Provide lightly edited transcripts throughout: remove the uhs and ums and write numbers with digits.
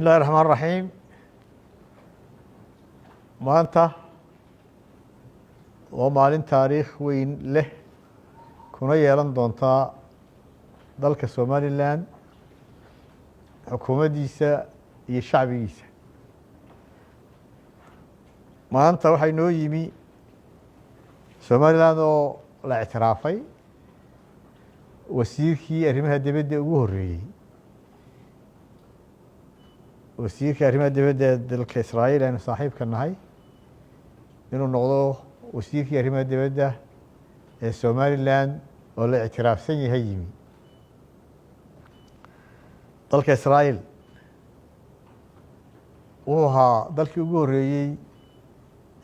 الله الرحمن الرحيم. maanta waa maalin taariikh weyn leh kuna yeelan doontaa dalka Somaliland xukuumaddiisa iyo shacbigiisa. maanta waxay noo yimi Somaliland oo la ictiraafay wasiirkii arrimaha dibadda ugu horeeyay wasiirka arrimaha dibadda dalka Israa'iil aynu saaxiibka nahay inuu noqdo wasiirkii arrimaha dibadda ee Somaliland oo la ictiraafsan yahay yimi. dalka Israa'iil wuxuu ahaa dalkii ugu horeeyay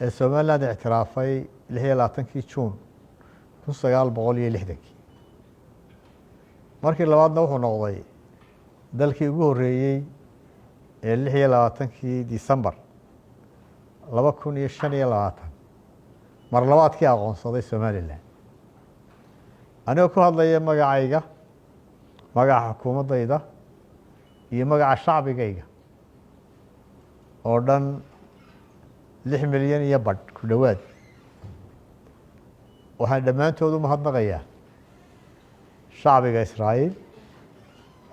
ee Somaliland ictiraafay 26 Juun 1960. markii labaadna wuxuu noqday dalkii ugu horeeyay ee 26 December 2025 mar labaadkii aqoonsaday Somaliland. anigoo ku hadlaya magacayga, magaca xukuumaddayda iyo magaca shacbigayga oo dhan 6 milyan iyo badh ku dhowaad, waxaan dhammaantood u mahadnaqayaa shacbiga Israa'iil,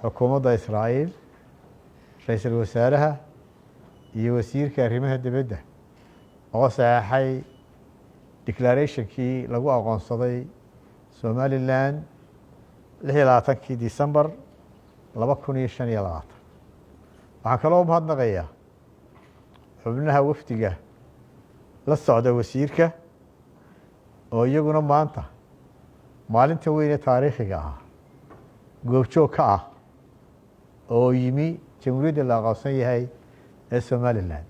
xukuumadda Israa'iil, ra'iisul wasaaraha iyo wasiirka arrimaha dibadda oo saxeexay declarationkii lagu aqoonsaday Somaliland 26 December 2025. waxaan kaloo mahadnaqayaa xubnaha wafdiga la socda wasiirka oo iyaguna maanta maalinta weyn ee taariikhiga ah goobjoog ka ah oo yimi jamhuuriyadda la aqoonsan yahay ee Somaliland.